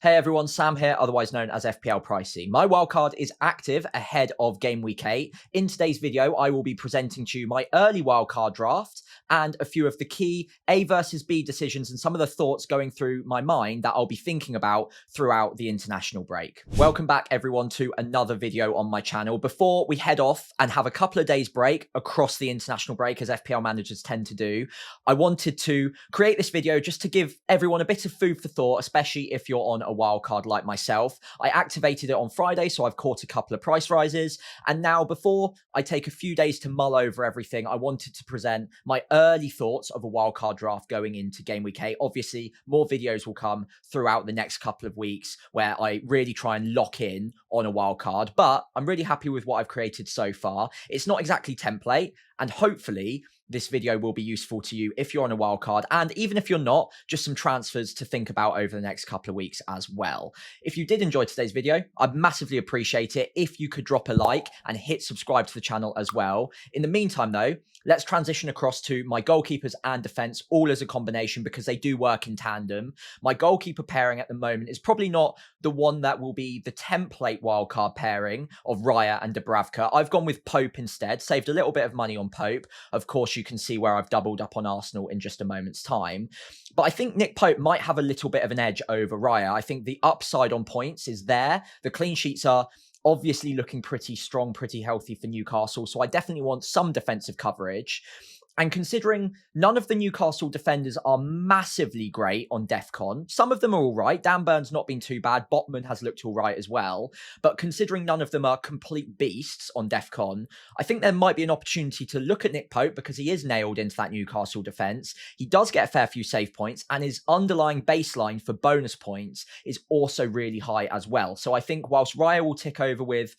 Hey everyone, Sam here, otherwise known as FPL Pricey. My wildcard is active ahead of Game Week 8. In today's video, I will be presenting to you my early wildcard draft and a few of the key A versus B decisions and some of the thoughts going through my mind that I'll be thinking about throughout the international break. Welcome back everyone to another video on my channel. Before we head off and have a couple of days break across the international break, as FPL managers tend to do, I wanted to create this video just to give everyone a bit of food for thought, especially if you're on a wildcard like myself. I activated it on Friday, so I've caught a couple of price rises. And now, before I take a few days to mull over everything, I wanted to present my early thoughts of a wildcard draft going into Game Week 8. Obviously, more videos will come throughout the next couple of weeks where I really try and lock in on a wildcard, but I'm really happy with what I've created so far. It's not exactly template, and hopefully this video will be useful to you if you're on a wildcard, and even if you're not, just some transfers to think about over the next couple of weeks as well. If you did enjoy today's video, I'd massively appreciate it if you could drop a like and hit subscribe to the channel as well. In the meantime though, let's transition across to my goalkeepers and defense, all as a combination because they do work in tandem. My goalkeeper pairing at the moment is probably not the one that will be the template wildcard pairing of Raya and Dubravka. I've gone with Pope instead, saved a little bit of money on Pope. Of course, you can see where I've doubled up on Arsenal in just a moment's time. But I think Nick Pope might have a little bit of an edge over Raya. I think the upside on points is there. The clean sheets are obviously looking pretty strong, pretty healthy for Newcastle. So I definitely want some defensive coverage. And considering none of the Newcastle defenders are massively great on DEFCON, some of them are all right. Dan Burn's not been too bad. Botman has looked all right as well. But considering none of them are complete beasts on DEFCON, I think there might be an opportunity to look at Nick Pope because he is nailed into that Newcastle defence. He does get a fair few save points and his underlying baseline for bonus points is also really high as well. So I think whilst Raya will tick over with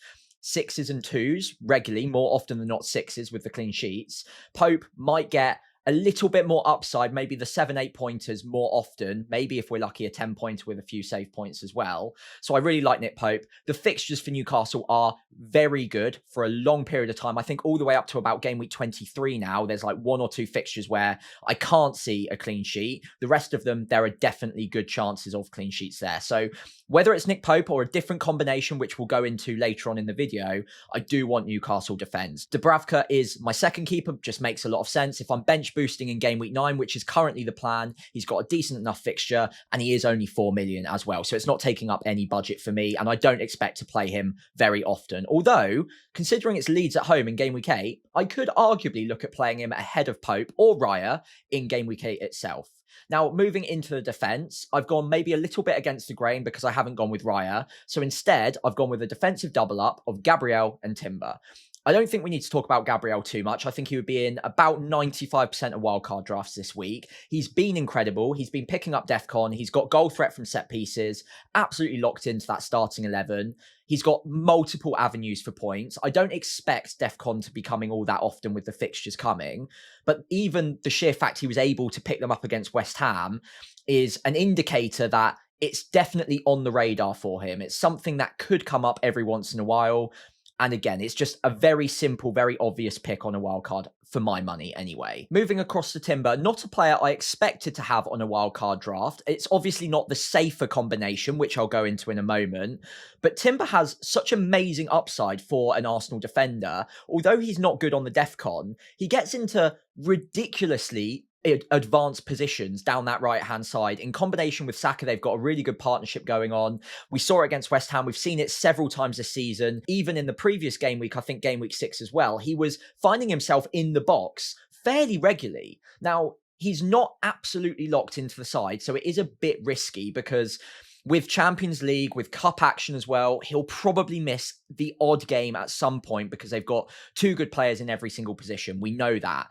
sixes and twos regularly, more often than not sixes with the clean sheets, Pope might get a little bit more upside, maybe the 7-8 pointers more often, maybe if we're lucky a 10 pointer with a few save points as well. So I really like Nick Pope. The fixtures for Newcastle are very good for a long period of time. I think all the way up to about game week 23 now, there's like one or two fixtures where I can't see a clean sheet. The rest of them, there are definitely good chances of clean sheets there. So whether it's Nick Pope or a different combination, which we'll go into later on in the video, I do want Newcastle defence. Dubravka is my second keeper, just makes a lot of sense. If I'm bench boosting in game week 9, which is currently the plan, he's got a decent enough fixture and he is only 4 million as well. So it's not taking up any budget for me and I don't expect to play him very often. Although, considering it's Leeds at home in game week 8, I could arguably look at playing him ahead of Pope or Raya in game week 8 itself. Now, moving into the defence, I've gone maybe a little bit against the grain because I haven't gone with Raya. So instead, I've gone with a defensive double up of Gabriel and Timber. I don't think we need to talk about Gabriel too much. I think he would be in about 95% of wildcard drafts this week. He's been incredible. He's been picking up DEFCON. He's got goal threat from set pieces, absolutely locked into that starting 11. He's got multiple avenues for points. I don't expect DEFCON to be coming all that often with the fixtures coming, but even the sheer fact he was able to pick them up against West Ham is an indicator that it's definitely on the radar for him. It's something that could come up every once in a while. And again, it's just a very simple, very obvious pick on a wildcard for my money anyway. Moving across to Timber, not a player I expected to have on a wildcard draft. It's obviously not the safer combination, which I'll go into in a moment. But Timber has such amazing upside for an Arsenal defender. Although he's not good on the DEFCON, he gets into ridiculously advanced positions down that right hand side. In combination with Saka, they've got a really good partnership going on. We saw it against West Ham. We've seen it several times this season. Even in the previous game week, I think game week 6 as well, he was finding himself in the box fairly regularly. Now, he's not absolutely locked into the side, so it is a bit risky because with Champions League, with cup action as well, he'll probably miss the odd game at some point because they've got two good players in every single position. We know that.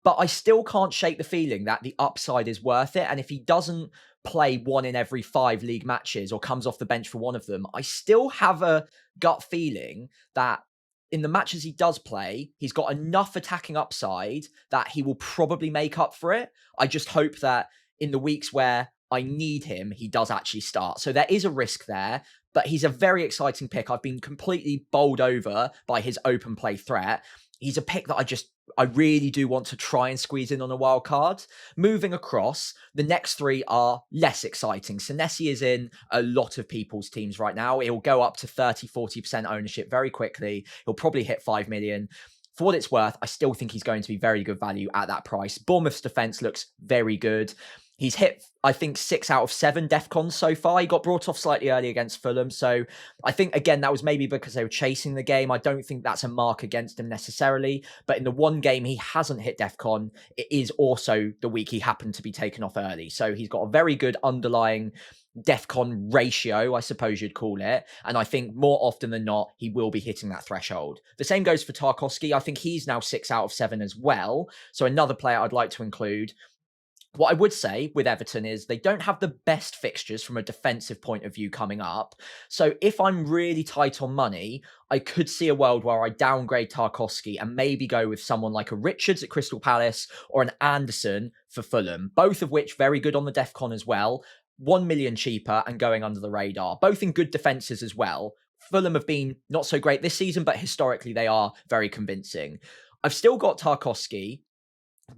But I still can't shake the feeling that the upside is worth it. And if he doesn't play 1 in every 5 league matches or comes off the bench for one of them, I still have a gut feeling that in the matches he does play, he's got enough attacking upside that he will probably make up for it. I just hope that in the weeks where I need him, he does actually start. So there is a risk there, but he's a very exciting pick. I've been completely bowled over by his open play threat. He's a pick that I just I really do want to try and squeeze in on a wild card. Moving across, the next three are less exciting. Senesi is in a lot of people's teams right now. He'll go up to 30-40% ownership very quickly. He'll probably hit 5 million. For what it's worth, I still think he's going to be very good value at that price. Bournemouth's defence looks very good. He's hit, I think, 6 out of 7 DEFCONs so far. He got brought off slightly early against Fulham. So I think, again, that was maybe because they were chasing the game. I don't think that's a mark against him necessarily. But in the one game he hasn't hit DEFCON, it is also the week he happened to be taken off early. So he's got a very good underlying DEFCON ratio, I suppose you'd call it. And I think more often than not, he will be hitting that threshold. The same goes for Tarkowski. I think he's now 6 out of 7 as well. So another player I'd like to include. What I would say with Everton is they don't have the best fixtures from a defensive point of view coming up. So if I'm really tight on money, I could see a world where I downgrade Tarkowski and maybe go with someone like a Richards at Crystal Palace or an Anderson for Fulham, both of which very good on the DEFCON as well. 1 million cheaper and going under the radar, both in good defences as well. Fulham have been not so great this season, but historically they are very convincing. I've still got Tarkowski,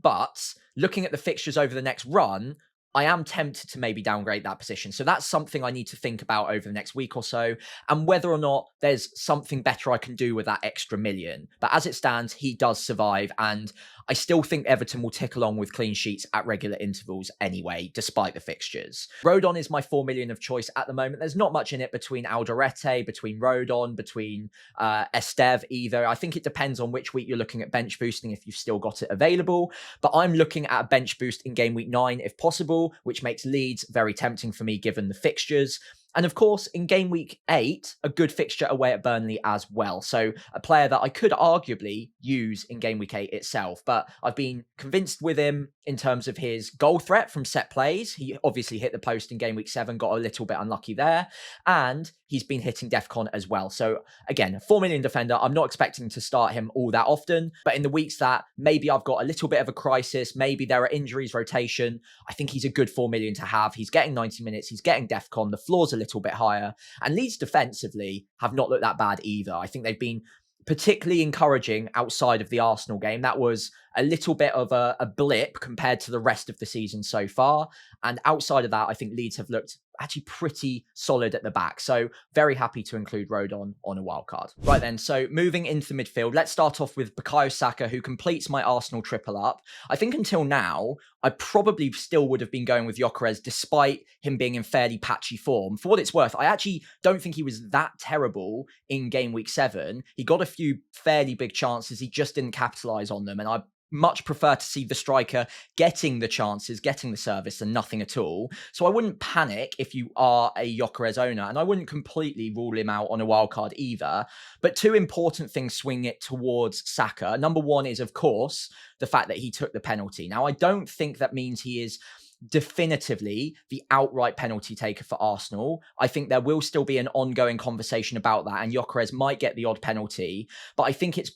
but looking at the fixtures over the next run, I am tempted to maybe downgrade that position. So that's something I need to think about over the next week or so, and whether or not there's something better I can do with that extra million. But as it stands, he does survive, and I still think Everton will tick along with clean sheets at regular intervals anyway, despite the fixtures. Rodon is my 4 million of choice at the moment. There's not much in it between Alderete, between Rodon, between Estev either. I think it depends on which week you're looking at bench boosting, if you've still got it available. But I'm looking at a bench boost in game week 9 if possible, which makes Leeds very tempting for me given the fixtures. And of course, in game week 8, a good fixture away at Burnley as well. So a player that I could arguably use in game week 8 itself, but I've been convinced with him in terms of his goal threat from set plays. He obviously hit the post in game week 7, got a little bit unlucky there. And he's been hitting DEFCON as well. So again, 4 million defender. I'm not expecting to start him all that often, but in the weeks that maybe I've got a little bit of a crisis, maybe there are injuries, rotation, I think he's a good 4 million to have. He's getting 90 minutes. He's getting DEFCON. The floor's a little bit higher. And Leeds defensively have not looked that bad either. I think they've been particularly encouraging outside of the Arsenal game. That was a little bit of a blip compared to the rest of the season so far. And outside of that, I think Leeds have looked actually pretty solid at the back. So very happy to include Rodon on a wild card. Right then, so moving into midfield, let's start off with Bukayo Saka, who completes my Arsenal triple up. I think until now, I probably still would have been going with Gyökeres despite him being in fairly patchy form. For what it's worth, I actually don't think he was that terrible in game week 7. He got a few fairly big chances. He just didn't capitalise on them. And I much prefer to see the striker getting the chances, getting the service, than nothing at all. So I wouldn't panic if you are a Gyökeres owner, and I wouldn't completely rule him out on a wild card either. But 2 important things swing it towards Saka. Number 1 is, of course, the fact that he took the penalty. Now, I don't think that means he is definitively the outright penalty taker for Arsenal. I think there will still be an ongoing conversation about that, and Gyökeres might get the odd penalty. But I think it's,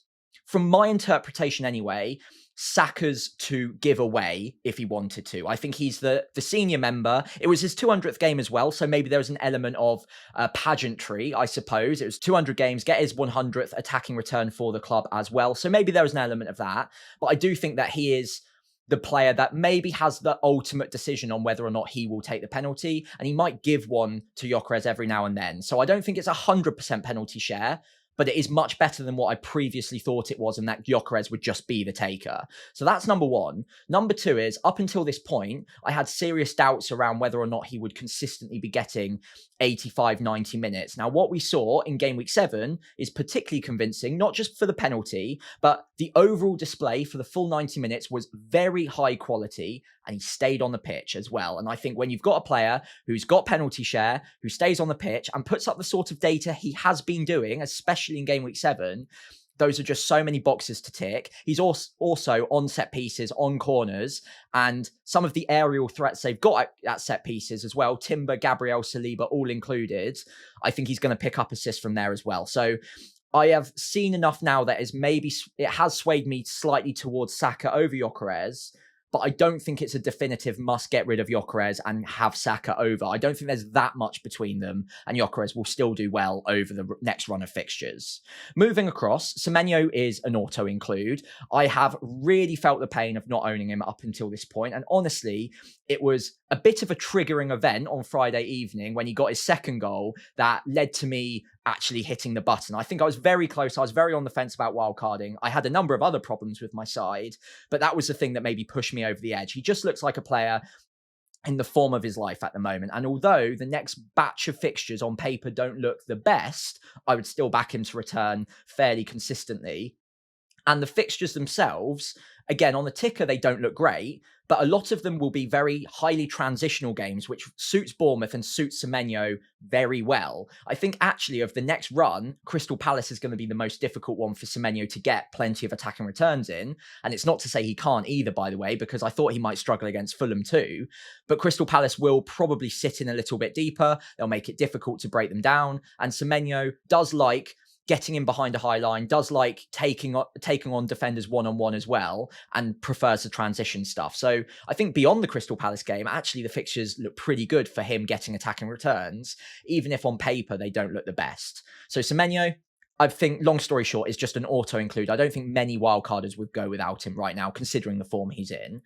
from my interpretation anyway, Saka's to give away if he wanted to. I think he's the senior member. It was his 200th game as well, so maybe there was an element of pageantry, I suppose. It was 200 games, get his 100th attacking return for the club as well. So maybe there was an element of that. But I do think that he is the player that maybe has the ultimate decision on whether or not he will take the penalty, and he might give one to Gyökeres every now and then. So I don't think it's 100% penalty share, but it is much better than what I previously thought it was, and that Gyökeres would just be the taker. So that's number 1. Number 2 is, up until this point, I had serious doubts around whether or not he would consistently be getting 85, 90 minutes. Now, what we saw in game week 7 is particularly convincing, not just for the penalty, but the overall display for the full 90 minutes was very high quality, and he stayed on the pitch as well. And I think when you've got a player who's got penalty share, who stays on the pitch and puts up the sort of data he has been doing, especially in game week 7, those are just so many boxes to tick. He's also on set pieces, on corners, and some of the aerial threats they've got at set pieces as well. Timber, Gabriel, Saliba, all included. I think he's going to pick up assists from there as well. So I have seen enough now that it has swayed me slightly towards Saka over Gyökeres. but I don't think it's a definitive must get rid of Gyökeres and have Saka over. I don't think there's that much between them, and Gyökeres will still do well over the next run of fixtures. Moving across, Semenyo is an auto include. I have really felt the pain of not owning him up until this point, and honestly, it was a bit of a triggering event on Friday evening when he got his second goal that led to me actually hitting the button. I think I was very close. I was very on the fence about wildcarding. I had a number of other problems with my side, but that was the thing that maybe pushed me over the edge. He just looks like a player in the form of his life at the moment. And although the next batch of fixtures on paper don't look the best, I would still back him to return fairly consistently. And the fixtures themselves, again, on the ticker, they don't look great, but a lot of them will be very highly transitional games, which suits Bournemouth and suits Semenyo very well. I think actually of the next run, Crystal Palace is going to be the most difficult one for Semenyo to get plenty of attacking returns in. And it's not to say he can't either, by the way, because I thought he might struggle against Fulham too. But Crystal Palace will probably sit in a little bit deeper. They'll make it difficult to break them down. And Semenyo does like getting in behind a high line, does like taking on defenders one-on-one as well, and prefers the transition stuff. So I think beyond the Crystal Palace game, actually the fixtures look pretty good for him getting attacking returns, even if on paper they don't look the best. So Semenyo, I think, long story short, is just an auto-include. I don't think many wildcarders would go without him right now, considering the form he's in.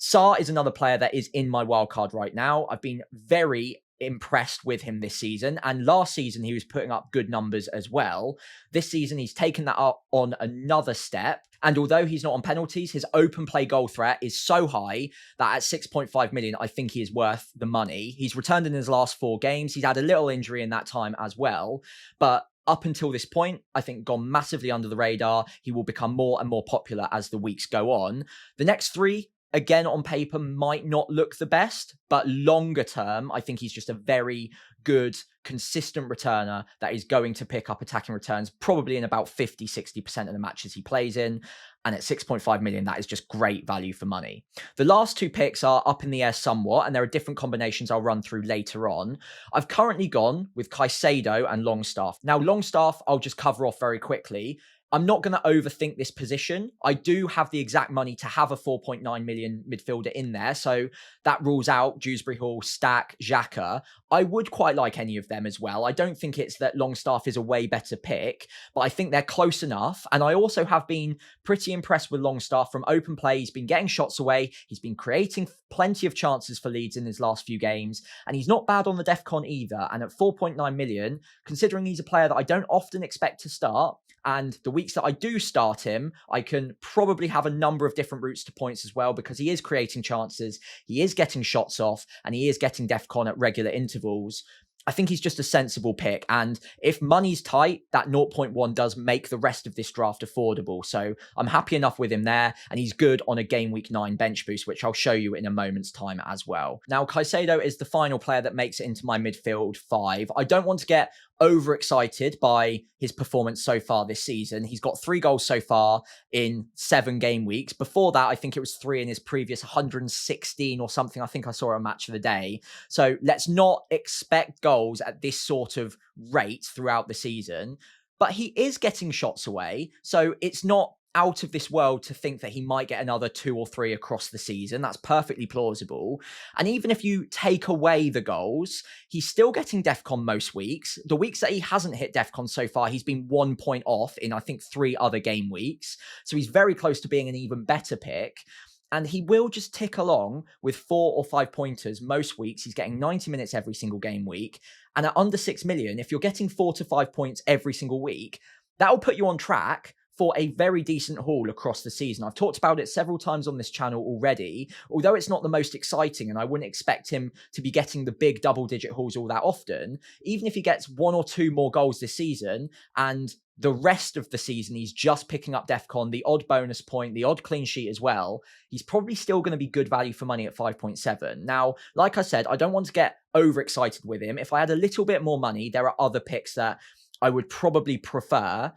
Sarr is another player that is in my wildcard right now. I've been very impressed with him this season, and last season he was putting up good numbers as well. This season he's taken that up on another step, and although he's not on penalties, his open play goal threat is so high that at 6.5 million I think he is worth the money. He's returned in his last 4 games. He's had a little injury in that time as well, but up until this point, I think gone massively under the radar. He will become more and more popular as the weeks go on. The next 3, again, on paper, might not look the best, but longer term, I think he's just a very good, consistent returner that is going to pick up attacking returns probably in about 50-60% of the matches he plays in. And at 6.5 million, that is just great value for money. The last 2 picks are up in the air somewhat, and there are different combinations I'll run through later on. I've currently gone with Caicedo and Longstaff. Now, Longstaff, I'll just cover off very quickly. I'm not going to overthink this position. I do have the exact money to have a 4.9 million midfielder in there. So that rules out Dewsbury Hall, Stack, Xhaka. I would quite like any of them as well. I don't think it's that Longstaff is a way better pick, but I think they're close enough. And I also have been pretty impressed with Longstaff from open play. He's been getting shots away. He's been creating plenty of chances for Leeds in his last few games. And he's not bad on the DEFCON either. And at 4.9 million, considering he's a player that I don't often expect to start, and the weeks that I do start him, I can probably have a number of different routes to points as well, because he is creating chances, he is getting shots off, and he is getting DEFCON at regular intervals. I think he's just a sensible pick. And if money's tight, that 0.1 does make the rest of this draft affordable. So I'm happy enough with him there. And he's good on a game week 9 bench boost, which I'll show you in a moment's time as well. Now, Caicedo is the final player that makes it into my midfield 5. I don't want to get overexcited by his performance so far this season. He's got 3 goals so far in 7 game weeks. Before that, I think it was 3 in his previous 116 or something. I think I saw a match of the day. So let's not expect goals at this sort of rate throughout the season. But he is getting shots away. So it's not out of this world to think that he might get another 2 or 3 across the season. That's perfectly plausible. And even if you take away the goals, he's still getting DEFCON most weeks. The weeks that he hasn't hit DEFCON so far, he's been 1 point off in, I think, 3 other game weeks. So he's very close to being an even better pick. And he will just tick along with 4 or 5 pointers most weeks. He's getting 90 minutes every single game week. And at under 6 million, if you're getting 4 to 5 points every single week, that will put you on track for a very decent haul across the season. I've talked about it several times on this channel already, although it's not the most exciting and I wouldn't expect him to be getting the big double-digit hauls all that often. Even if he gets 1 or 2 more goals this season and the rest of the season he's just picking up DEFCON, the odd bonus point, the odd clean sheet as well, he's probably still going to be good value for money at 5.7. Now, like I said, I don't want to get overexcited with him. If I had a little bit more money, there are other picks that I would probably prefer.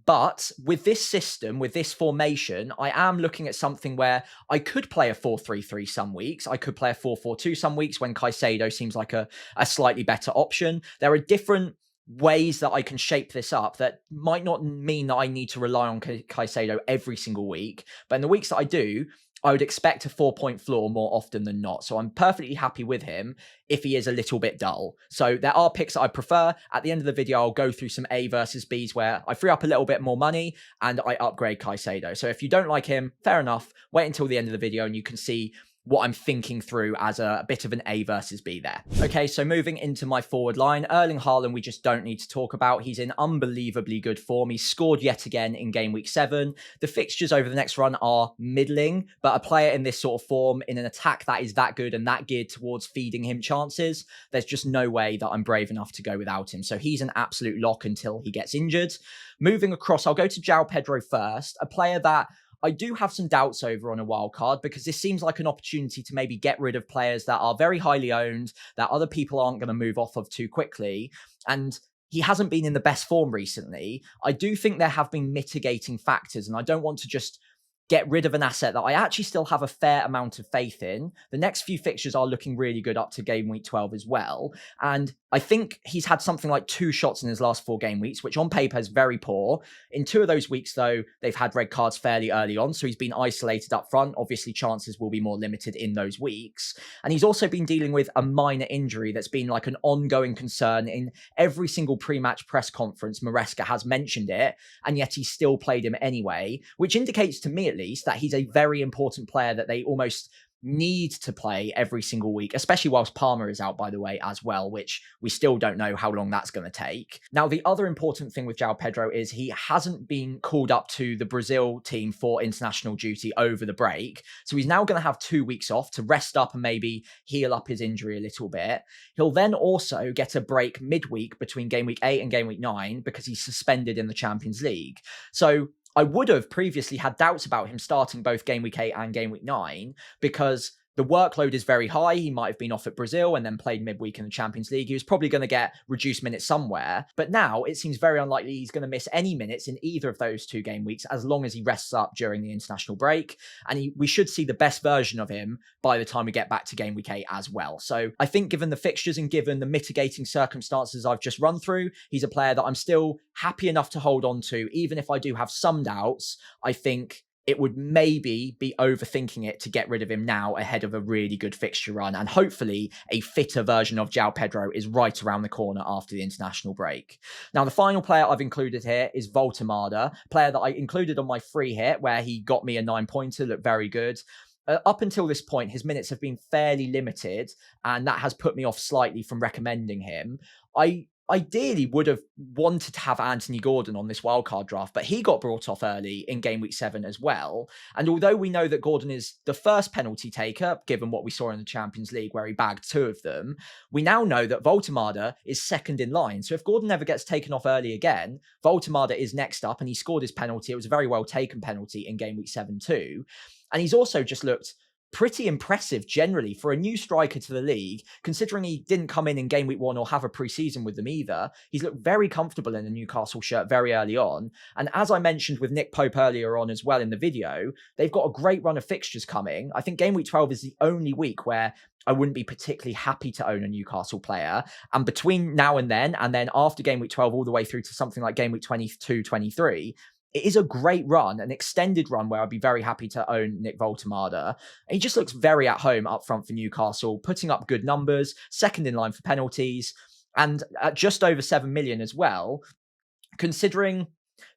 But with this system, with this formation, I am looking at something where I could play a 4-3-3 some weeks. I could play a 4-4-2 some weeks when Caicedo seems like a slightly better option. There are different ways that I can shape this up that might not mean that I need to rely on Caicedo every single week. But in the weeks that I do, I would expect a 4-point floor more often than not. So I'm perfectly happy with him if he is a little bit dull. So there are picks that I prefer. At the end of the video, I'll go through some A versus Bs where I free up a little bit more money and I upgrade Caicedo. So if you don't like him, fair enough. Wait until the end of the video and you can see what I'm thinking through as a bit of an A versus B there. Okay, so moving into my forward line, Erling Haaland, we just don't need to talk about. He's in unbelievably good form. He scored yet again in game week 7. The fixtures over the next run are middling, but a player in this sort of form, in an attack that is that good and that geared towards feeding him chances, there's just no way that I'm brave enough to go without him. So he's an absolute lock until he gets injured. Moving across, I'll go to João Pedro first, a player that I do have some doubts over on a wild card because this seems like an opportunity to maybe get rid of players that are very highly owned, that other people aren't going to move off of too quickly. And he hasn't been in the best form recently. I do think there have been mitigating factors, and I don't want to just get rid of an asset that I actually still have a fair amount of faith in. The next few fixtures are looking really good up to game week 12 as well. And I think he's had something like 2 shots in his last 4 game weeks, which on paper is very poor. In 2 of those weeks, though, they've had red cards fairly early on. So he's been isolated up front. Obviously, chances will be more limited in those weeks. And he's also been dealing with a minor injury that's been like an ongoing concern. In every single pre-match press conference, Maresca has mentioned it, and yet he still played him anyway, which indicates to me at least that he's a very important player that they almost need to play every single week, especially whilst Palmer is out, by the way, as well, which we still don't know how long that's going to take. Now, the other important thing with João Pedro is he hasn't been called up to the Brazil team for international duty over the break. So he's now going to have 2 weeks off to rest up and maybe heal up his injury a little bit. He'll then also get a break midweek between game week 8 and game week 9 because he's suspended in the Champions League. So I would have previously had doubts about him starting both game week 8 and game week 9 because the workload is very high. He might have been off at Brazil and then played midweek in the Champions League. He was probably going to get reduced minutes somewhere. But now it seems very unlikely he's going to miss any minutes in either of those 2 game weeks as long as he rests up during the international break. And we should see the best version of him by the time we get back to game week 8 as well. So I think given the fixtures and given the mitigating circumstances I've just run through, he's a player that I'm still happy enough to hold on to. Even if I do have some doubts, I think it would maybe be overthinking it to get rid of him now ahead of a really good fixture run. And hopefully a fitter version of João Pedro is right around the corner after the international break. Now, the final player I've included here is Voltemada, player that I included on my free hit where he got me a 9-pointer, looked very good. Up until this point, his minutes have been fairly limited, and that has put me off slightly from recommending him. I ideally would have wanted to have Anthony Gordon on this wildcard draft, but he got brought off early in game week 7 as well. And although we know that Gordon is the first penalty taker, given what we saw in the Champions League where he bagged 2 of them, we now know that Voltemada is second in line. So if Gordon never gets taken off early again, Voltemada is next up, and he scored his penalty. It was a very well taken penalty in game week 7 too. And he's also just looked pretty impressive generally for a new striker to the league, considering he didn't come in game week 1 or have a pre-season with them either. He's looked very comfortable in the Newcastle shirt very early on. And as I mentioned with Nick Pope earlier on as well in the video, they've got a great run of fixtures coming. I think game week 12 is the only week where I wouldn't be particularly happy to own a Newcastle player. And between now and then after game week 12 all the way through to something like game week 22, 23, it is a great run, an extended run where I'd be very happy to own Nick Voltemada. He just looks very at home up front for Newcastle, putting up good numbers, second in line for penalties, and at just over 7 million as well, considering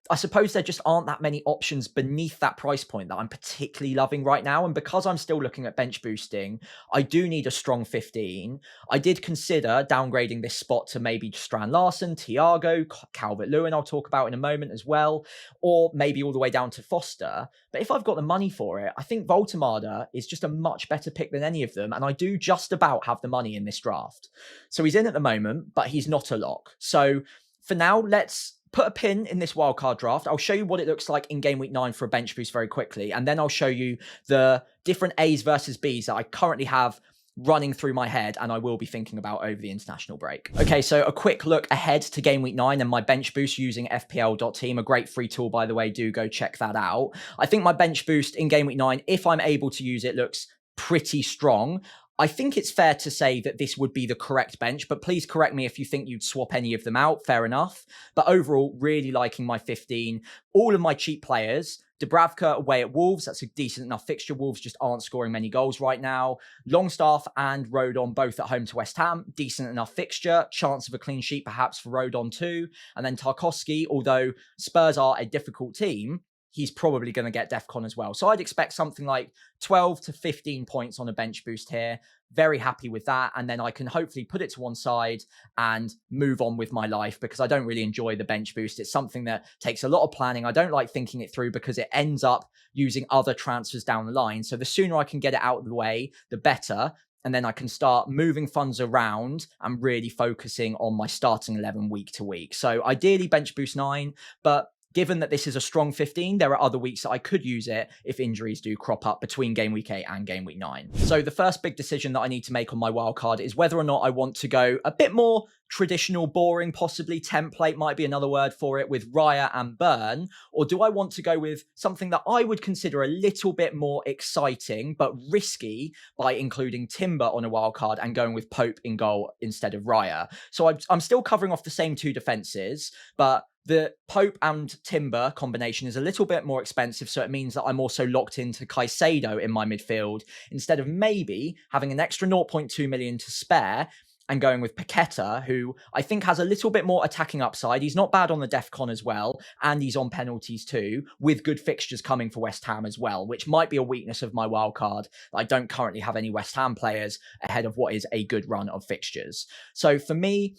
I suppose there just aren't that many options beneath that price point that I'm particularly loving right now. And because I'm still looking at bench boosting, I do need a strong 15. I did consider downgrading this spot to maybe Strand Larson, Thiago, Calvert-Lewin, I'll talk about in a moment as well, or maybe all the way down to Foster. But if I've got the money for it, I think Voltemada is just a much better pick than any of them. And I do just about have the money in this draft. So he's in at the moment, but he's not a lock. So for now, let's put a pin in this wildcard draft. I'll show you what it looks like in game week 9 for a bench boost very quickly. And then I'll show you the different A's versus B's that I currently have running through my head and I will be thinking about over the international break. Okay, so a quick look ahead to game week 9 and my bench boost using FPL.team, a great free tool, by the way. Do go check that out. I think my bench boost in game week 9, if I'm able to use it, looks pretty strong. I think it's fair to say that this would be the correct bench, but please correct me if you think you'd swap any of them out. Fair enough. But overall, really liking my 15. All of my cheap players, Dubravka away at Wolves. That's a decent enough fixture. Wolves just aren't scoring many goals right now. Longstaff and Rodon both at home to West Ham. Decent enough fixture. Chance of a clean sheet perhaps for Rodon too. And then Tarkowski, although Spurs are a difficult team, he's probably going to get DEFCON as well. So I'd expect something like 12 to 15 points on a bench boost here. Very happy with that. And then I can hopefully put it to one side and move on with my life, because I don't really enjoy the bench boost. It's something that takes a lot of planning. I don't like thinking it through because it ends up using other transfers down the line. So the sooner I can get it out of the way, the better. And then I can start moving funds around and really focusing on my starting 11 week to week. So ideally bench boost 9, but given that this is a strong 15, there are other weeks that I could use it if injuries do crop up between game week 8 and game week 9. So the first big decision that I need to make on my wildcard is whether or not I want to go a bit more traditional, boring, possibly template might be another word for it, with Raya and Burn, or do I want to go with something that I would consider a little bit more exciting but risky by including Timber on a wildcard and going with Pope in goal instead of Raya. So I'm still covering off the same two defenses, but the Pope and Timber combination is a little bit more expensive, so it means that I'm also locked into Caicedo in my midfield instead of maybe having an extra 0.2 million to spare and going with Paqueta, who I think has a little bit more attacking upside. He's not bad on the DEFCON as well, and he's on penalties too, with good fixtures coming for West Ham as well, which might be a weakness of my wildcard. I don't currently have any West Ham players ahead of what is a good run of fixtures. So for me,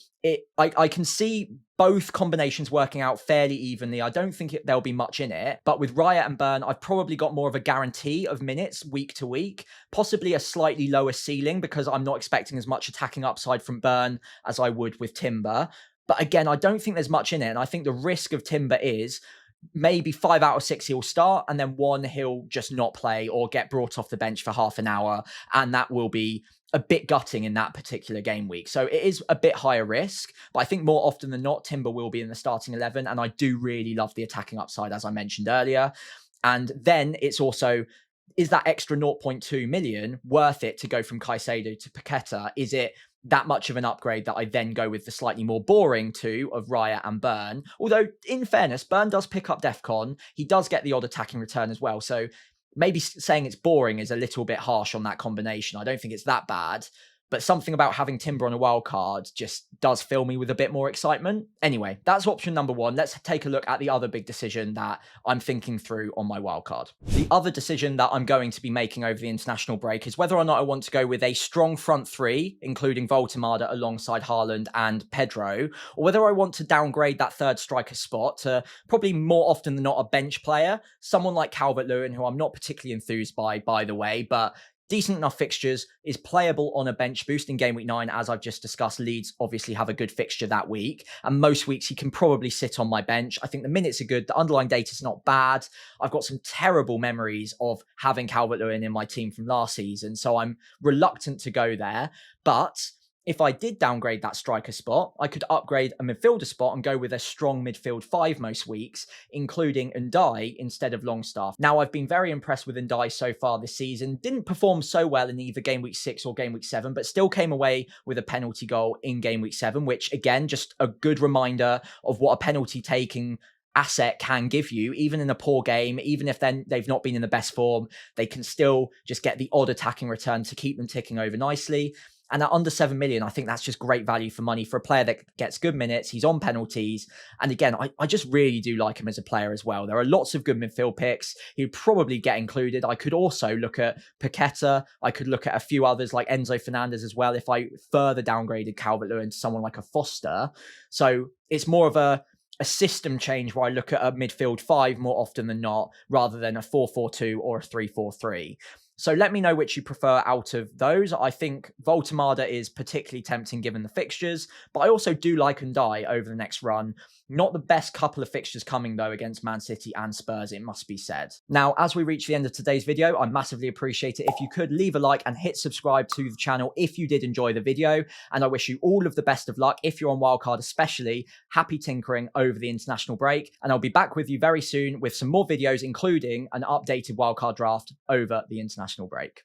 I can see both combinations working out fairly evenly. I don't think there'll be much in it, but with Raya and Burn, I've probably got more of a guarantee of minutes week to week, possibly a slightly lower ceiling because I'm not expecting as much attacking upside from Burn as I would with Timber. But again, I don't think there's much in it. And I think the risk of Timber is maybe 5 out of 6 he'll start, and then 1 he'll just not play or get brought off the bench for half an hour. And that will be a bit gutting in that particular game week. So it is a bit higher risk, but I think more often than not, Timber will be in the starting 11. And I do really love the attacking upside, as I mentioned earlier. And then it's also, is that extra 0.2 million worth it to go from Caicedo to Paqueta? Is it that much of an upgrade that I then go with the slightly more boring 2 of Raya and Burn? Although, in fairness, Burn does pick up DEFCON. He does get the odd attacking return as well. So maybe saying it's boring is a little bit harsh on that combination. I don't think it's that bad. But something about having Timber on a wild card just does fill me with a bit more excitement. Anyway, that's option number 1. Let's take a look at the other big decision that I'm thinking through on my wild card. The other decision that I'm going to be making over the international break is whether or not I want to go with a strong front 3, including Voltemada alongside Haaland and Pedro, or whether I want to downgrade that third striker spot to probably more often than not a bench player, someone like Calvert-Lewin, who I'm not particularly enthused by the way, but decent enough fixtures, is playable on a bench boost in game week 9. As I've just discussed, Leeds obviously have a good fixture that week, and most weeks he can probably sit on my bench. I think the minutes are good. The underlying data is not bad. I've got some terrible memories of having Calvert-Lewin in my team from last season, so I'm reluctant to go there. But if I did downgrade that striker spot, I could upgrade a midfielder spot and go with a strong midfield 5 most weeks, including Ndiaye instead of Longstaff. Now, I've been very impressed with Ndiaye so far this season. Didn't perform so well in either game week 6 or game week 7, but still came away with a penalty goal in game week 7, which again, just a good reminder of what a penalty taking asset can give you. Even in a poor game, even if then they've not been in the best form, they can still just get the odd attacking return to keep them ticking over nicely. And at under 7 million, I think that's just great value for money for a player that gets good minutes. He's on penalties. And again, I just really do like him as a player as well. There are lots of good midfield picks. He'd probably get included. I could also look at Paqueta. I could look at a few others like Enzo Fernandez as well if I further downgraded Calvert-Lewin to someone like a Foster. So it's more of a system change where I look at a midfield 5 more often than not, rather than a 4-4-2 or a 3-4-3. So let me know which you prefer out of those. I think Voltemada is particularly tempting given the fixtures, but I also do like Ndiaye over the next run. Not the best couple of fixtures coming though against Man City and Spurs, it must be said. Now, as we reach the end of today's video, I massively appreciate it if you could leave a like and hit subscribe to the channel if you did enjoy the video. And I wish you all of the best of luck. If you're on Wildcard especially, happy tinkering over the international break. And I'll be back with you very soon with some more videos, including an updated Wildcard draft over the international break.